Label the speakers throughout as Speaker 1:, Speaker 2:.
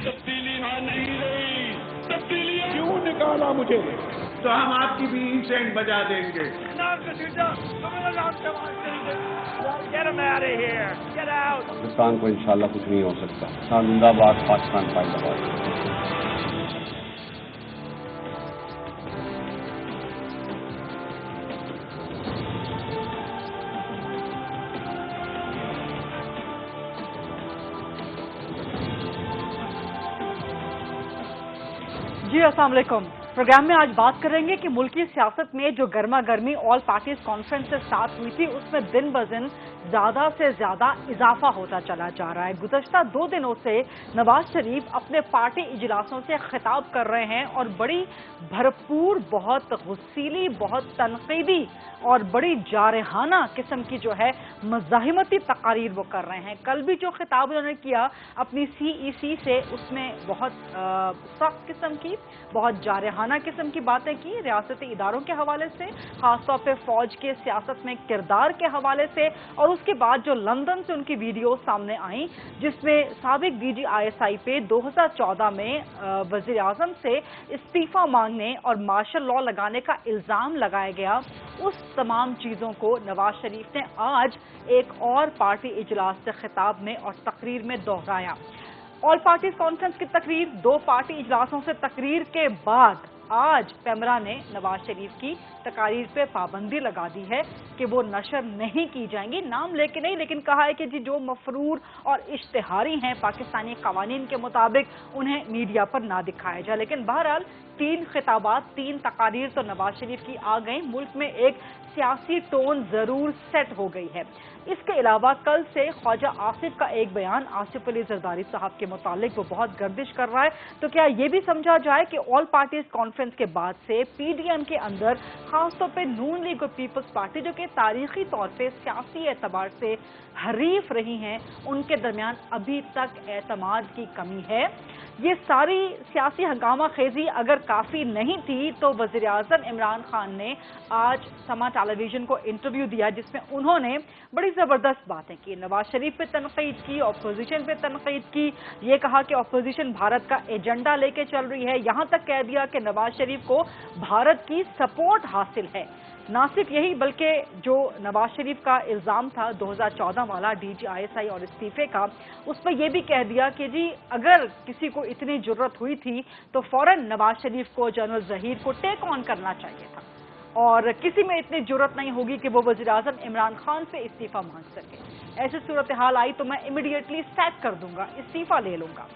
Speaker 1: तब्दीली यहाँ नहीं रही, तब्दीली क्यों निकाला मुझे, तो हम आपकी भी सेंट बजा देंगे।
Speaker 2: पाकिस्तान को इंशाल्लाह कुछ नहीं हो सकता। पाकिस्तान जिंदाबाद, पाकिस्तान जिंदाबाद।
Speaker 3: जी अस्सलाम वालेकुम। प्रोग्राम में आज बात करेंगे कि मुल्की सियासत में जो गर्मा गर्मी ऑल पार्टीज कॉन्फ्रेंस से स्टार्ट हुई थी उसमें दिन ब दिन ज्यादा से ज्यादा इजाफा होता चला जा रहा है। गुज़श्ता 2 दिनों से नवाज शरीफ अपने पार्टी इजलासों से खिताब कर रहे हैं और बड़ी भरपूर, बहुत गुस्सीली, बहुत तनकीदी और बड़ी जारहाना किस्म की जो है मज़ाहिमती तकारीर वो कर रहे हैं। कल भी जो खिताब उन्होंने किया अपनी CEC से, उसमें बहुत सख्त किस्म की, बहुत जारहाना किस्म की बातें की रियासती इदारों के हवाले से, खासतौर पर फौज के सियासत में किरदार के हवाले से। और उसके बाद जो लंदन से उनकी वीडियो सामने आई जिसमें साबिक DG ISI पे 2014 में वज़ीर आज़म से इस्तीफा मांगने और मार्शल लॉ लगाने का इल्ज़ाम लगाया गया, उस तमाम चीज़ों को नवाज शरीफ ने आज एक और पार्टी इजलास से खिताब में और तकरीर में दोहराया। ऑल पार्टीज कॉन्फ्रेंस की तकरीर, 2 पार्टी इजलासों से तकरीर के बाद आज पैमरा ने नवाज शरीफ की तकारीर पे पाबंदी लगा दी है कि वो नशर नहीं की जाएंगी, नाम लेके नहीं, लेकिन कहा है कि जी जो मफरूर और इश्तिहारी हैं पाकिस्तानी कवानीन के मुताबिक उन्हें मीडिया पर ना दिखाया जाए। लेकिन बहरहाल 3 खिताबात, 3 तकारीर तो नवाज शरीफ की आ गई। मुल्क में एक सियासी टोन जरूर सेट हो गई है। इसके अलावा कल से ख्वाजा आसिफ का एक बयान आसिफ अली जरदारी साहब के मुतालिक वो बहुत गर्दिश कर रहा है। तो क्या ये भी समझा जाए कि ऑल पार्टीज कॉन्फ्रेंस के बाद से PDM के अंदर खासतौर पे नून लीग और पीपल्स पार्टी जो कि तारीखी तौर पे सियासी एतबार से हरीफ रही हैं, उनके दरमियान अभी तक एतमाद की कमी है। ये सारी सियासी हंगामा खेजी अगर काफ़ी नहीं थी तो वज़ीर आज़म इमरान खान ने आज समा टेलीविजन को इंटरव्यू दिया जिसमें उन्होंने बड़ी ज़बरदस्त बातें की, नवाज शरीफ पे तनकीद की, अपोजिशन पे तनकीद की। ये कहा कि अपोजिशन भारत का एजेंडा लेके चल रही है, यहाँ तक कह दिया कि नवाज शरीफ को भारत की सपोर्ट हासिल है। ना सिर्फ यही बल्कि जो नवाज शरीफ का इल्ज़ाम था 2014 वाला DG ISI और इस्तीफे का, उस पर यह भी कह दिया कि जी अगर किसी को इतनी जरूरत हुई थी तो फौरन नवाज शरीफ को, जनरल ज़हीर को टेक ऑन करना चाहिए था और किसी में इतनी जरूरत नहीं होगी कि वो वज़ीर आज़म इमरान खान से इस्तीफा मांग सके। ऐसी सूरत हाल आई तो मैं इमीडिएटली सैक कर दूंगा, इस्तीफा ले लूंगा।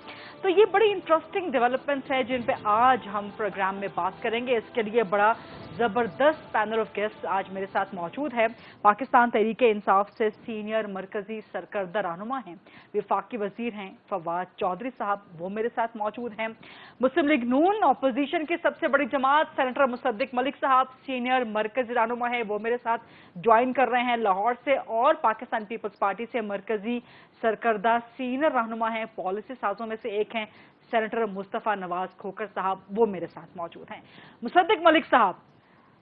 Speaker 3: तो ये बड़ी इंटरेस्टिंग डेवलपमेंट्स है जिन पे आज हम प्रोग्राम में बात करेंगे। इसके लिए बड़ा ज़बरदस्त पैनल ऑफ गेस्ट आज मेरे साथ मौजूद है। पाकिस्तान तहरीक-ए-इंसाफ से सीनियर मरकजी सरकर्दा रहनुमा हैं, वफाकी वजीर हैं फवाद चौधरी साहब, वो मेरे साथ मौजूद हैं। मुस्लिम लीग नून अपोजिशन की सबसे बड़ी जमात सेनेटर मुसद्दिक मलिक साहब सीनियर मरकजी रहनुमा है, वो मेरे साथ ज्वाइन कर रहे हैं लाहौर से। और पाकिस्तान पीपल्स पार्टी से मरकजी सरकर्दा सीनियर रहनुमा हैं, पॉलिसी साजों में से एक हैं सेनेटर मुस्तफ़ा नवाज खोखर साहब, वो मेरे साथ मौजूद हैं। मुसद्दिक मलिक साहब,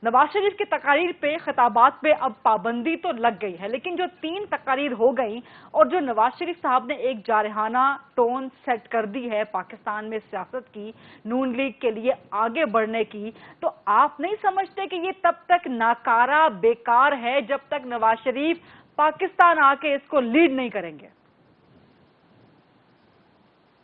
Speaker 3: नवाज शरीफ की तकारीर पे, खिताबात पे अब पाबंदी तो लग गई है, लेकिन जो 3 तकारीर हो गई और जो नवाज शरीफ साहब ने एक जारहाना टोन सेट कर दी है पाकिस्तान में सियासत की, नून लीग के लिए आगे बढ़ने की, तो आप नहीं समझते कि ये तब तक नाकारा, बेकार है जब तक नवाज शरीफ पाकिस्तान आके इसको लीड नहीं करेंगे?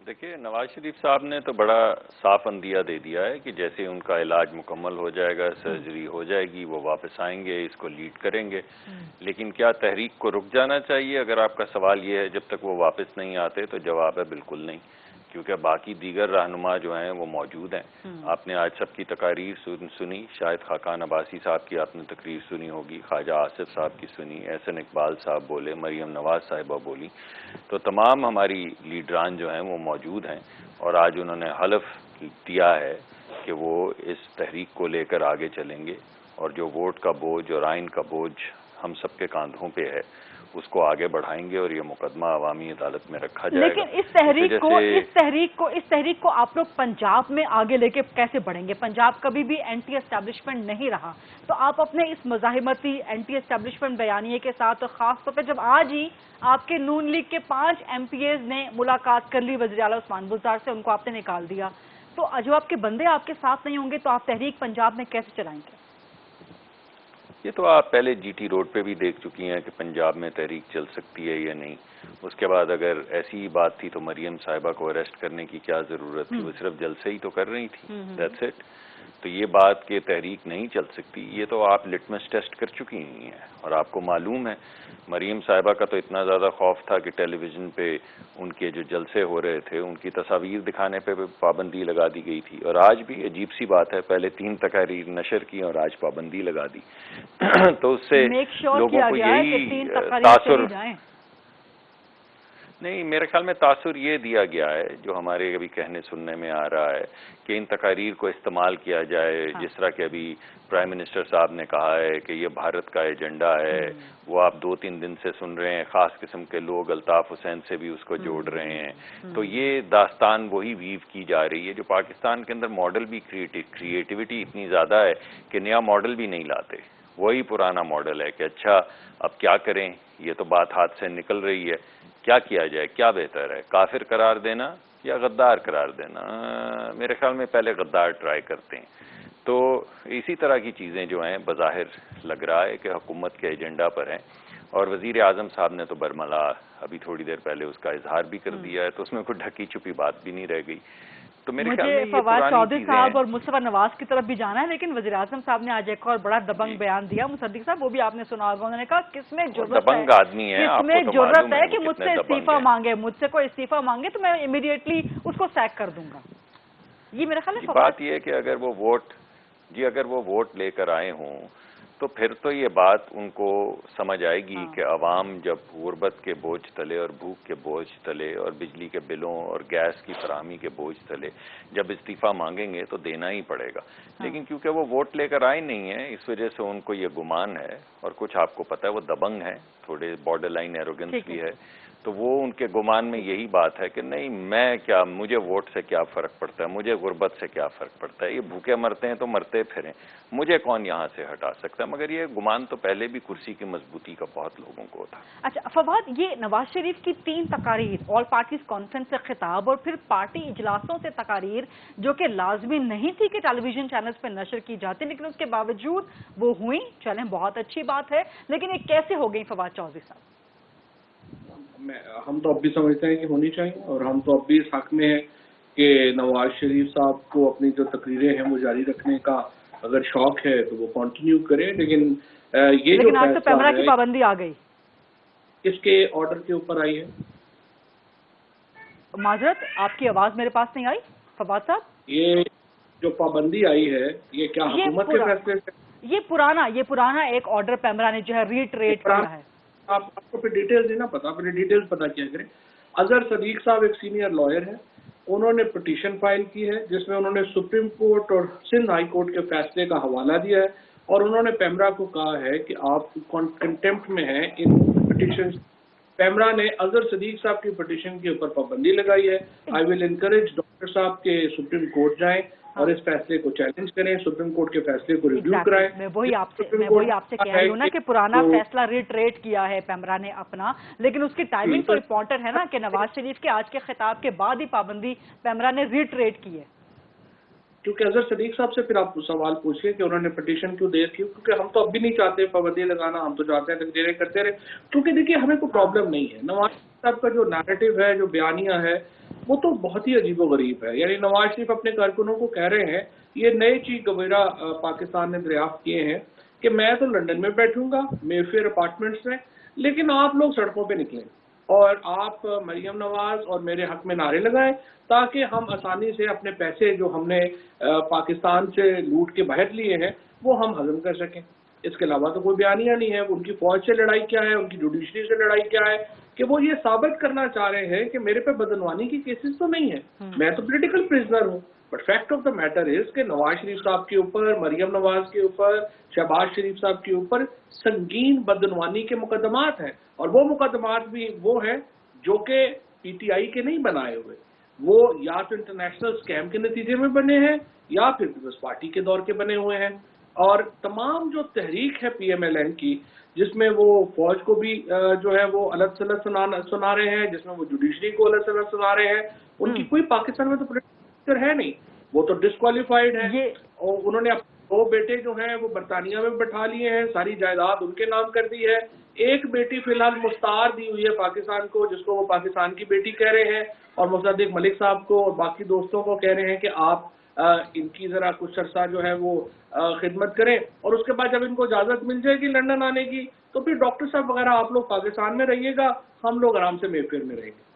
Speaker 4: देखिए, नवाज शरीफ साहब ने तो बड़ा साफ अंदिया दे दिया है कि जैसे उनका इलाज मुकम्मल हो जाएगा, सर्जरी हो जाएगी, वो वापस आएंगे, इसको लीड करेंगे। लेकिन क्या तहरीक को रुक जाना चाहिए? अगर आपका सवाल ये है जब तक वो वापस नहीं आते, तो जवाब है बिल्कुल नहीं, क्योंकि बाकी दीगर रहनुमा जो हैं वो मौजूद हैं। आपने आज सबकी तकारीर सुनी, शायद खाकान अब्बासी साहब की आपने तकरीर सुनी होगी, ख्वाजा आसिफ साहब की सुनी, एहसन इकबाल साहब बोले, मरियम नवाज साहिबा बोली, तो तमाम हमारी लीडरान जो हैं वो मौजूद हैं और आज उन्होंने हलफ दिया है कि वो इस तहरीक को लेकर आगे चलेंगे और जो वोट का बोझ और आइन का बोझ हम सबके कांधों पे है اس کو آگے بڑھائیں گے اور یہ مقدمہ عوامی عدالت میں رکھا جائے گا.
Speaker 3: لیکن اس تحریک کو آپ لوگ پنجاب میں آگے لے کے کیسے بڑھیں گے؟ پنجاب کبھی بھی اینٹی اسٹیبلشمنٹ نہیں رہا، تو آپ اپنے اس مزاحمتی اینٹی اسٹیبلشمنٹ بیانیے کے ساتھ، خاص طور پہ جب آج ہی آپ کے نون لیگ کے 5 MPs نے ملاقات کر لی وزیر اعلیٰ عثمان بزدار سے، ان کو آپ نے نکال دیا، تو جو آپ کے بندے آپ کے ساتھ نہیں ہوں گے تو آپ تحریک پنجاب میں کیسے چلائیں گے؟
Speaker 4: یہ تو آپ پہلے جی ٹی روڈ پہ بھی دیکھ چکی ہیں کہ پنجاب میں تحریک چل سکتی ہے یا نہیں. اس کے بعد اگر ایسی بات تھی تو مریم صاحبہ کو اریسٹ کرنے کی کیا ضرورت تھی؟ وہ صرف جلسے ہی تو کر رہی تھی. That's it. تو یہ بات کہ تحریک نہیں چل سکتی، یہ تو آپ لٹمس ٹیسٹ کر چکی ہیں، اور آپ کو معلوم ہے مریم صاحبہ کا تو اتنا زیادہ خوف تھا کہ ٹیلی ویژن پہ ان کے جو جلسے ہو رہے تھے ان کی تصاویر دکھانے پہ پابندی لگا دی گئی تھی. اور آج بھی عجیب سی بات ہے، پہلے 3 تقاریر نشر کی اور آج پابندی لگا دی. تو اس سے لوگوں کو یہی تاثر نہیں، میرے خیال میں تاثر یہ دیا گیا ہے جو ہمارے ابھی کہنے سننے میں آ رہا ہے کہ ان تقاریر کو استعمال کیا جائے، جس طرح کہ ابھی پرائم منسٹر صاحب نے کہا ہے کہ یہ بھارت کا ایجنڈا ہے. وہ آپ 2-3 دن سے سن رہے ہیں، خاص قسم کے لوگ الطاف حسین سے بھی اس کو جوڑ رہے ہیں. تو یہ داستان وہی ویو کی جا رہی ہے جو پاکستان کے اندر ماڈل بھی کریٹیوٹی اتنی زیادہ ہے کہ نیا ماڈل بھی نہیں لاتے. وہی پرانا ماڈل ہے کہ اچھا اب کیا کریں، یہ تو بات ہاتھ سے نکل رہی ہے، کیا کیا جائے، کیا بہتر ہے، کافر قرار دینا یا غدار قرار دینا؟ میرے خیال میں پہلے غدار ٹرائی کرتے ہیں. تو اسی طرح کی چیزیں جو ہیں بظاہر لگ رہا ہے کہ حکومت کے ایجنڈا پر ہیں، اور وزیر اعظم صاحب نے تو برملا ابھی تھوڑی دیر پہلے اس کا اظہار بھی کر دیا ہے، تو اس میں کوئی ڈھکی چھپی بات بھی نہیں رہ گئی. تو میرے خیال میں
Speaker 3: فواد چودھری صاحب اور مصطفیٰ نواز کی طرف بھی جانا ہے، لیکن وزیر اعظم صاحب نے آج ایک اور بڑا دبنگ بیان دیا. مصدق صاحب وہ بھی آپ نے سنا ہوگا، انہوں نے کہا کس میں ضرورت ہے کہ مجھ سے استعفیٰ مانگے، مجھ سے کوئی استعفیٰ مانگے تو میں امیڈیٹلی اس کو سیک کر دوں گا. یہ میرا خیال ہے
Speaker 4: بات یہ ہے کہ اگر وہ ووٹ لے کر آئے ہوں تو پھر تو یہ بات ان کو سمجھ آئے گی کہ عوام جب غربت کے بوجھ تلے اور بھوک کے بوجھ تلے اور بجلی کے بلوں اور گیس کی فراہمی کے بوجھ تلے جب استعفیٰ مانگیں گے تو دینا ہی پڑے گا. لیکن کیونکہ وہ ووٹ لے کر آئے نہیں ہیں، اس وجہ سے ان کو یہ گمان ہے، اور کچھ آپ کو پتہ ہے وہ دبنگ ہیں، تھوڑے بارڈر لائن ایروگنس بھی ہے، تو وہ ان کے گمان میں یہی بات ہے کہ نہیں میں کیا، مجھے ووٹ سے کیا فرق پڑتا ہے، مجھے غربت سے کیا فرق پڑتا ہے، یہ بھوکے مرتے ہیں تو مرتے پھریں، مجھے کون یہاں سے ہٹا سکتا ہے. مگر یہ گمان تو پہلے بھی کرسی کی مضبوطی کا بہت لوگوں کو تھا.
Speaker 3: اچھا فواد، یہ نواز شریف کی 3 تقاریر، آل پارٹیز کانفرنس سے خطاب اور پھر پارٹی اجلاسوں سے تقاریر جو کہ لازمی نہیں تھی کہ ٹیلی ویژن چینلز پہ نشر کی جاتی، لیکن اس کے باوجود وہ ہوئیں، چلیں بہت اچھی بات ہے، لیکن یہ کیسے ہو گئی فواد چودھری صاحب؟
Speaker 5: ہم تو اب بھی سمجھتے ہیں کہ ہونی چاہیے، اور ہم تو اب بھی اس حق میں ہیں کہ نواز شریف صاحب کو اپنی جو تقریریں ہیں وہ جاری رکھنے کا اگر شوق ہے تو وہ کنٹینیو کریں. لیکن یہ
Speaker 3: آج تو پیمرا کی پابندی آ گئی،
Speaker 5: اس کے آرڈر کے اوپر آئی ہے.
Speaker 3: معذرت آپ کی آواز میرے پاس نہیں آئی فواد صاحب.
Speaker 5: یہ جو پابندی آئی ہے یہ کیا حکومت کے فیصلے سے؟
Speaker 3: یہ پرانا ایک آرڈر پیمرا نے جو ہے ریٹریٹ کیا ہے.
Speaker 5: آپ کو پھر ڈیٹیل نہیں نا پتا، پھر ڈیٹیل پتا کیا کریں. اظہر صدیق صاحب ایک سینئر لائر ہیں، انہوں نے پٹیشن فائل کی ہے جس میں انہوں نے سپریم کورٹ اور سندھ ہائی کورٹ کے فیصلے کا حوالہ دیا ہے، اور انہوں نے پیمرا کو کہا ہے کہ آپ کنٹمپٹ میں ہیں ان پٹیشن. پیمرا نے اظہر صدیق صاحب کی پٹیشن کے اوپر پابندی لگائی ہے. آئی ول انکریج ڈاکٹر صاحب کے سپریم کورٹ جائیں اور اس فیصلے کو چیلنج کریں، سپریم کورٹ کے فیصلے کو ریویو کرائیں.
Speaker 3: میں وہی آپ سے کہہ رہی ہوں نا کہ پرانا فیصلہ ریٹریٹ کیا ہے پیمرا نے اپنا، لیکن اس کی ٹائمنگ تو امپورٹنٹ ہے نا کہ نواز شریف کے آج کے خطاب کے بعد ہی پابندی پیمرا نے ریٹریٹ کی ہے.
Speaker 5: کیونکہ اظہر صدیق صاحب سے پھر آپ سوال پوچھیے کہ انہوں نے پٹیشن کیوں دیر کی، کیونکہ ہم تو اب بھی نہیں چاہتے پابندی لگانا، ہم تو چاہتے ہیں تقریریں کرتے رہے. کیونکہ دیکھیے ہمیں کوئی پرابلم نہیں ہے، نواز صاحب کا جو نیریٹو ہے، جو بیانیہ ہے، وہ تو بہت ہی عجیب و غریب ہے. یعنی نواز شریف اپنے کارکنوں کو کہہ رہے ہیں، یہ نئے چیف گورنر پاکستان نے دریافت کیے ہیں کہ میں تو لنڈن میں بیٹھوں گا مے فیئر اپارٹمنٹس میں، لیکن آپ لوگ سڑکوں پہ نکلیں اور آپ مریم نواز اور میرے حق میں نعرے لگائیں تاکہ ہم آسانی سے اپنے پیسے جو ہم نے پاکستان سے لوٹ کے باہر لیے ہیں وہ ہم ہضم کر سکیں. اس کے علاوہ تو کوئی بیانیہ نہیں ہے. ان کی فوج سے لڑائی کیا ہے، ان کی جوڈیشری سے لڑائی کیا ہے کہ وہ یہ ثابت کرنا چاہ رہے ہیں کہ میرے پہ بدعنوانی کی کیسز تو نہیں ہے, میں تو پولیٹیکل پرزنر ہوں. But fact of the matter is کہ نواز شریف صاحب کے اوپر, مریم نواز کے اوپر, شہباز شریف صاحب کے اوپر سنگین بدعنوانی کے مقدمات ہیں, اور وہ مقدمات بھی وہ ہیں جو کہ پی ٹی آئی کے نہیں بنائے ہوئے, وہ یا تو انٹرنیشنل اسکیم کے نتیجے میں بنے ہیں یا پھر پیپلز پارٹی کے دور کے بنے ہوئے ہیں. اور تمام جو تحریک ہے پی ایم ایل این کی, جس میں وہ فوج کو بھی جو ہے وہ الگ سلگ سنا رہے ہیں, جس میں وہ جوڈیشری کو الگ سلگ سنا رہے ہیں, ان کی کوئی پاکستان میں تو پولیٹیکل ہے نہیں, وہ تو ڈسکوالیفائڈ ہے. اور انہوں نے اپنے 2 بیٹے جو ہیں وہ برطانیہ میں بٹھا لیے ہیں, ساری جائیداد ان کے نام کر دی ہے. ایک بیٹی فی الحال مستعار دی ہوئی ہے پاکستان کو, جس کو وہ پاکستان کی بیٹی کہہ رہے ہیں, اور مصدق ملک صاحب کو اور باقی دوستوں کو کہہ رہے ہیں کہ آپ ان کی ذرا کچھ عرصہ جو ہے وہ خدمت کریں, اور اس کے بعد جب ان کو اجازت مل جائے گی لنڈن آنے کی تو پھر ڈاکٹر صاحب وغیرہ آپ لوگ پاکستان میں رہیے گا, ہم لوگ آرام سے میفیئر میں رہیں گے.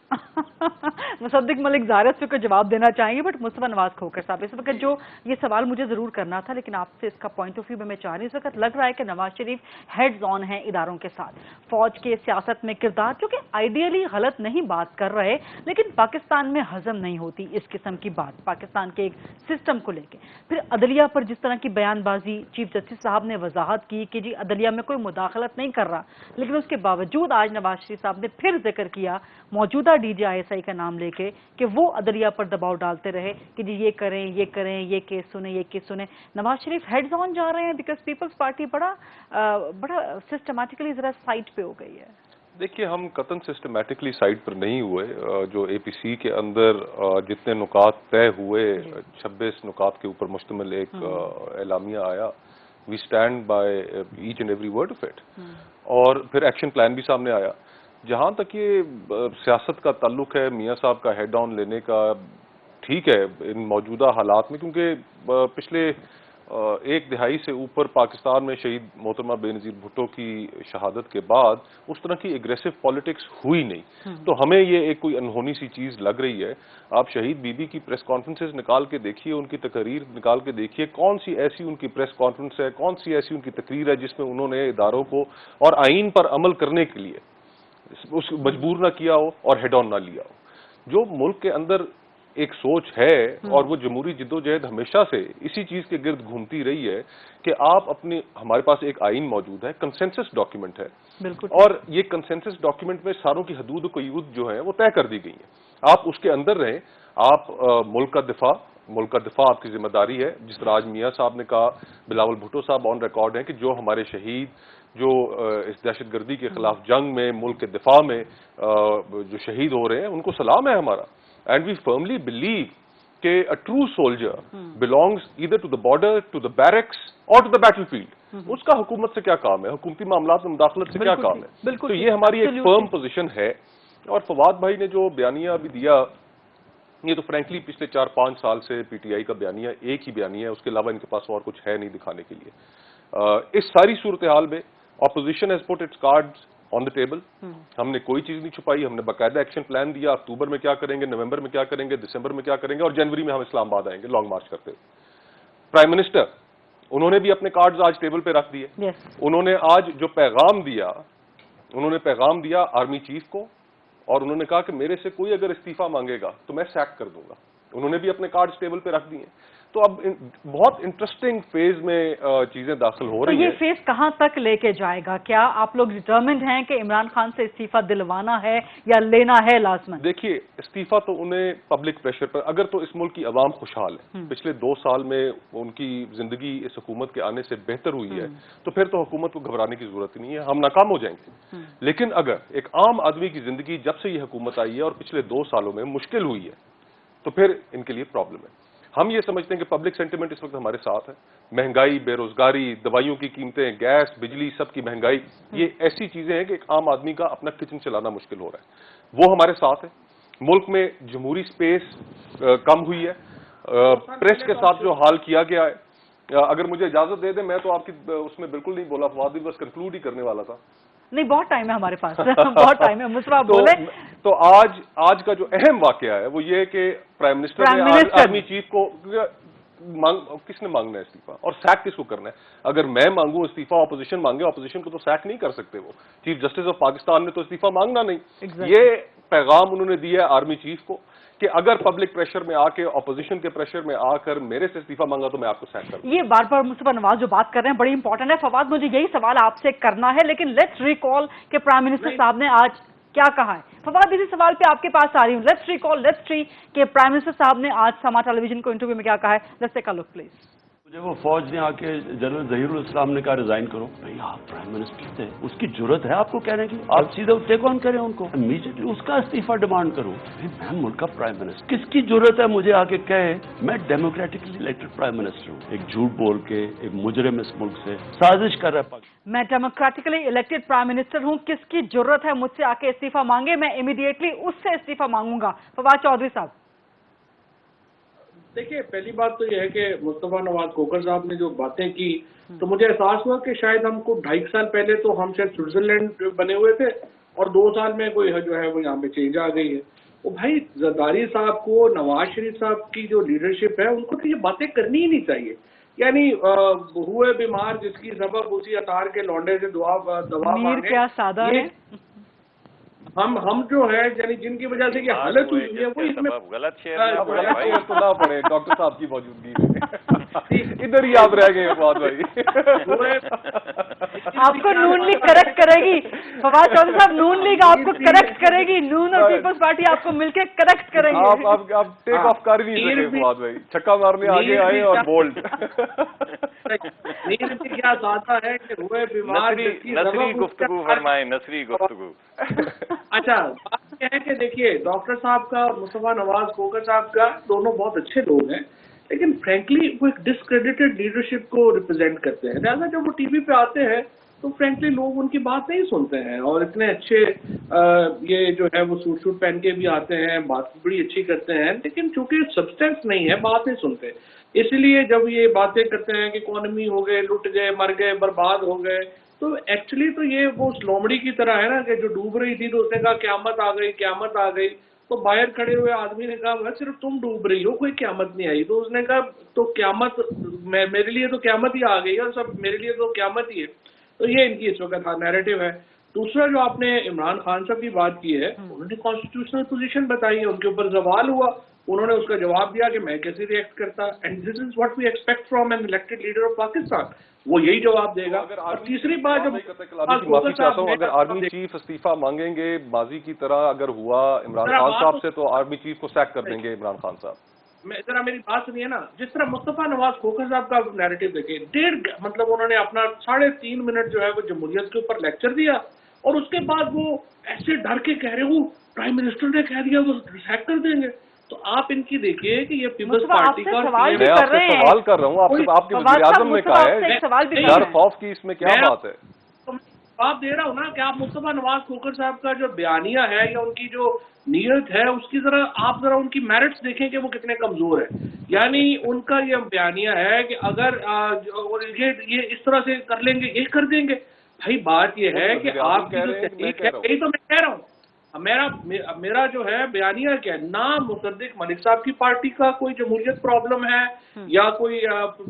Speaker 3: مصدق ملک ظاہر اس وقت جواب دینا چاہیں گے, بٹ مصطفیٰ نواز کھوکھر صاحب اس وقت جو یہ سوال مجھے ضرور کرنا تھا, لیکن آپ سے اس کا پوائنٹ آف ویو میں چاہ رہی ہوں. اس وقت لگ رہا ہے کہ نواز شریف ہیڈز آن ہیں اداروں کے ساتھ, فوج کے سیاست میں کردار جو کہ آئیڈیلی غلط نہیں بات کر رہے, لیکن پاکستان میں ہضم نہیں ہوتی اس قسم کی بات پاکستان کے ایک سسٹم کو لے کے. پھر عدلیہ پر جس طرح کی بیان بازی, چیف جسٹس صاحب نے وضاحت کی کہ جی عدلیہ میں کوئی مداخلت نہیں کر رہا, لیکن اس کے باوجود آج نواز شریف صاحب نے پھر ذکر کیا موجودہ D G I S I کا نام لے کے کہ وہ عدلیہ پر دباؤ ڈالتے رہے کہ جی یہ کریں یہ کریں, یہ کیس سنیں یہ کیس سنیں. نواز شریف ہیڈز آن جا رہے ہیں بیکاز پیپلز پارٹی بڑا سسٹمیٹکلی ذرا سائٹ پہ ہو گئی ہے.
Speaker 6: دیکھیے ہم قطن سسٹمیٹکلی سائٹ پر نہیں ہوئے. جو اے پی سی کے اندر جتنے نکات طے ہوئے, 26 نکات کے اوپر مشتمل ایک اعلامیہ آیا, we stand by each and every word of it, اور پھر ایکشن پلان بھی سامنے آیا. جہاں تک یہ سیاست کا تعلق ہے, میاں صاحب کا ہیڈ آن لینے کا, ٹھیک ہے ان موجودہ حالات میں, کیونکہ پچھلے 1 دہائی سے اوپر پاکستان میں شہید محترمہ بے نظیر بھٹو کی شہادت کے بعد اس طرح کی ایگریسو پالیٹکس ہوئی نہیں, تو ہمیں یہ ایک کوئی انہونی سی چیز لگ رہی ہے. آپ شہید بی بی کی پریس کانفرنسز نکال کے دیکھیے, ان کی تقاریر نکال کے دیکھیے, کون سی ایسی ان کی پریس کانفرنس ہے, کون سی ایسی ان کی تقریر ہے جس میں انہوں نے اداروں کو اور آئین پر عمل کرنے کے لیے اس مجبور نہ کیا ہو اور ہیڈ آن نہ لیا ہو. جو ملک کے اندر ایک سوچ ہے اور وہ جمہوری جدوجہد ہمیشہ سے اسی چیز کے گرد گھومتی رہی ہے کہ آپ اپنی, ہمارے پاس ایک آئین موجود ہے, کنسنسس ڈاکیومنٹ ہے, اور یہ کنسنسس ڈاکیومنٹ میں ساروں کی حدود و قیود جو ہیں وہ طے کر دی گئی ہیں. آپ اس کے اندر رہیں, آپ ملک کا دفاع آپ کی ذمہ داری ہے. جس طرح آج میاں صاحب نے کہا, بلاول بھٹو صاحب آن ریکارڈ ہیں کہ جو ہمارے شہید جو اس دہشت گردی کے خلاف جنگ میں, ملک کے دفاع میں جو شہید ہو رہے ہیں, ان کو سلام ہے ہمارا. اینڈ وی فرملی بلیو کہ a true soldier belongs either to the border, to the barracks or to the battlefield. اس کا حکومت سے کیا کام ہے, حکومتی معاملات میں مداخلت سے کیا کام ہے. تو یہ ہماری ایک فرم پوزیشن ہے. اور فواد بھائی نے جو بیانیہ ابھی دیا, یہ تو فرینکلی پچھلے 4-5 سال سے پی ٹی آئی کا بیانیہ ایک ہی بیانیہ ہے, اس کے علاوہ ان کے پاس اور کچھ ہے نہیں دکھانے کے لیے. اس ساری صورتحال میں opposition has put its cards on the table. ہم نے کوئی چیز نہیں چھپائی, ہم نے باقاعدہ ایکشن پلان دیا, اکتوبر میں کیا کریں گے, نومبر میں کیا کریں گے, دسمبر میں کیا کریں گے, اور جنوری میں ہم اسلام آباد آئیں گے لانگ مارچ کرتے ہوئے. پرائم منسٹر انہوں نے بھی اپنے کارڈز آج ٹیبل پہ رکھ دیے. انہوں نے آج جو پیغام دیا, انہوں نے پیغام دیا آرمی چیف کو, اور انہوں نے کہا کہ میرے سے کوئی اگر استعفیٰ مانگے گا تو میں سیک کر دوں گا. انہوں نے بھی اپنے کارڈز ٹیبل پہ رکھ دیے. تو اب بہت انٹرسٹنگ فیز میں چیزیں داخل ہو رہی ہیں.
Speaker 3: یہ فیز کہاں تک لے کے جائے گا؟ کیا آپ لوگ ڈٹرمنڈ ہیں کہ عمران خان سے استعفیٰ دلوانا ہے یا لینا ہے لازمن؟
Speaker 6: دیکھیے استعفیٰ تو انہیں پبلک پریشر پر, اگر تو اس ملک کی عوام خوشحال ہے, پچھلے 2 سال میں ان کی زندگی اس حکومت کے آنے سے بہتر ہوئی ہے, تو پھر تو حکومت کو گھبرانے کی ضرورت نہیں ہے, ہم ناکام ہو جائیں گے. لیکن اگر ایک عام آدمی کی زندگی جب سے یہ حکومت آئی ہے اور پچھلے 2 سالوں میں مشکل ہوئی ہے, تو پھر ان کے لیے پرابلم ہے. ہم یہ سمجھتے ہیں کہ پبلک سینٹیمنٹ اس وقت ہمارے ساتھ ہے. مہنگائی, بے روزگاری, دوائیوں کی قیمتیں, گیس, بجلی, سب کی مہنگائی, یہ ایسی چیزیں ہیں کہ ایک عام آدمی کا اپنا کچن چلانا مشکل ہو رہا ہے. وہ ہمارے ساتھ ہے. ملک میں جمہوری سپیس کم ہوئی ہے. پریس کے ساتھ جو حال کیا گیا ہے, اگر مجھے اجازت دے دیں, میں تو آپ کی اس میں بالکل نہیں بولا, فواد بس کنکلوڈ ہی کرنے والا تھا.
Speaker 3: نہیں, بہت ٹائم ہے ہمارے پاس, بہت ٹائم ہے. مصطفیٰ بولے.
Speaker 6: تو آج کا جو اہم واقعہ ہے وہ یہ کہ پرائم منسٹر نے آرمی چیف کو, किसने मांगना है इस्तीफा, और सैक किसको करना है? अगर मैं मांगू इस्तीफा, ऑपोजिशन मांगे, ऑपोजिशन को तो सैक नहीं कर सकते वो। चीफ जस्टिस ऑफ पाकिस्तान ने तो इस्तीफा मांगना नहीं। ये पैगाम उन्होंने दिया है आर्मी चीफ को कि अगर पब्लिक प्रेशर में आके, ऑपोजिशन के प्रेशर में आकर मेरे से इस्तीफा मांगा तो मैं आपको सैक कर दूं।
Speaker 3: ये बार बार मुस्तफा नवाज जो बात कर रहे हैं बड़ी इंपॉर्टेंट है। फवाद, मुझे यही सवाल आपसे करना है, लेकिन लेट्स रिकॉल कि प्राइम मिनिस्टर साहब ने आज क्या कहा है। फवाद, इसी सवाल पे आपके पास आ रही हूँ। लेट्स रिकॉल, लेट्स सी कि प्राइम मिनिस्टर साहब ने आज समा टेलीविजन को इंटरव्यू में क्या कहा है। Let's take a look please.
Speaker 2: मुझे वो फौज ने आके जनरल जहीरुल इस्लाम ने कहा रिजाइन करो। भाई आप प्राइम मिनिस्टर थे, उसकी जरूरत है आपको कहने की? आप सीधे टेक ऑन करें उनको, इमीडिएटली उसका इस्तीफा डिमांड करो। मैं मुल्क का प्राइम मिनिस्टर, किसकी जरूरत है मुझे आके कहे मैं डेमोक्रेटिकली इलेक्टेड प्राइम मिनिस्टर हूँ? एक झूठ बोल के एक मुजरिम इस मुल्क से साजिश कर रहा है।
Speaker 3: मैं डेमोक्रेटिकली इलेक्टेड प्राइम मिनिस्टर हूँ, किसकी जरूरत है मुझसे आके इस्तीफा मांगे, मैं इमीडिएटली उससे इस्तीफा मांगूंगा। फवाद चौधरी साहब,
Speaker 5: देखिए, पहली बात तो यह है कि मुस्तफा नवाज खोखर साहब ने जो बातें की तो मुझे एहसास हुआ कि शायद हमको 2.5 साल पहले तो हम शायद स्विट्जरलैंड बने हुए थे और 2 साल में कोई जो है वो यहाँ पे चेंज आ गई है। वो भाई जरदारी साहब को, नवाज शरीफ साहब की जो लीडरशिप है उनको तो ये बातें करनी ही नहीं चाहिए। यानी हुए बीमार जिसकी सबब उसी अतार के लौंडे से दवा
Speaker 3: मीर क्या सादा है।
Speaker 5: हम जो है यानी जिनकी वजह से ये हालत हुई है वो इसमें
Speaker 4: गलत शेयर
Speaker 6: तो ना पड़े डॉक्टर साहब की मौजूदगी में। इधर ही आप रह गए फवाद भाई।
Speaker 3: आपको नून लीग करेक्ट करेगी। फवाद चौधरी साहब, नून लीग आपको करेक्ट करेगी, नून और पीपल्स पार्टी आपको मिलकर करेक्ट करेगी।
Speaker 6: आप टेक ऑफ कर ही नहीं सके फवाद भाई, छक्का मारने आगे आए और बोल्ड।
Speaker 5: नींद भी क्या सादा है कि हुए बीमार
Speaker 4: नसरी गुफ्तगू फरमाए, नसरी गुफ्तगू।
Speaker 5: अच्छा, बात यह है कि देखिए डॉक्टर साहब का, मुस्तफा नवाज खोखर साहब का, दोनों बहुत अच्छे लोग हैं, लेकिन फ्रैंकली वो एक डिस्क्रेडिटेड लीडरशिप को रिप्रेजेंट करते हैं। लिहाजा जब वो टीवी पे आते हैं तो फ्रैंकली लोग उनकी बात नहीं सुनते हैं। और इतने अच्छे ये जो है वो सूट पहन के भी आते हैं, बात बड़ी अच्छी करते हैं, लेकिन चूंकि सब्सटेंस नहीं है बात नहीं सुनते। इसलिए जब ये बातें करते हैं कि इकोनॉमी हो गए, लुट गए, मर गए, बर्बाद हो गए, तो एक्चुअली तो ये वो लोमड़ी की तरह है ना कि जो डूब रही थी तो उसने कहा क्यामत आ गई, क्यामत आ गई। तो बाहर खड़े हुए आदमी ने कहा सिर्फ तुम डूब रही हो, कोई क्यामत नहीं आई। तो उसने कहा तो क्यामत मेरे लिए तो क्यामत ही आ गई है और सब मेरे लिए तो क्यामत ही है। तो ये इनकी इस वक्त नैरेटिव है। दूसरा जो आपने इमरान खान साहब की बात की है, उन्होंने कॉन्स्टिट्यूशनल पोजीशन बताई है, उनके ऊपर सवाल हुआ, उन्होंने उसका जवाब दिया कि मैं कैसे रिएक्ट करता, and this is what we expect from an elected leader of Pakistan. वो यही जवाब देगा। और तीसरी बात जब
Speaker 6: माफी चाहता हूँ, अगर आर्मी चीफ इस्तीफा मांगेंगे माजी की तरह अगर हुआ इमरान खान साहब से, तो आर्मी चीफ को सैक कर देंगे इमरान खान साहब।
Speaker 5: जरा मेरी बात सुनिए ना, जिस तरह मुस्तफा नवाज खोखर साहब का नैरेटिव देखे, मतलब उन्होंने अपना 3.5 मिनट जो है वो जमहूरियत के ऊपर लेक्चर दिया और उसके बाद वो ऐसे डर के कह रहे हो प्राइम मिनिस्टर ने कह दिया वो सैक कर देंगे। तो आप इनकी देखिए कि ये पीपल्स पार्टी का,
Speaker 6: मैं आपसे सवाल कर रहा हूँ, आपके वज़ीर-ए-आज़म ने कहा है, डर खौफ की इसमें क्या बात है?
Speaker 5: तो जवाब दे रहा हूँ ना कि आप मुस्तफा नवाज खोखर साहब का जो बयानिया है या उनकी जो नीयत है उसकी आप जरा उनकी मेरिट्स देखें कि वो कितने कमजोर है। यानी उनका ये बयानिया है कि अगर ये इस तरह से कर लेंगे, ये कर देंगे। भाई बात ये है कि आपकी जो तहकीक है, यही तो मैं कह रहा हूँ, मेरा जो है बयानिया क्या है, ना मुसद्दिक मलिक साहब की पार्टी का कोई जमहूरियत प्रॉब्लम है या कोई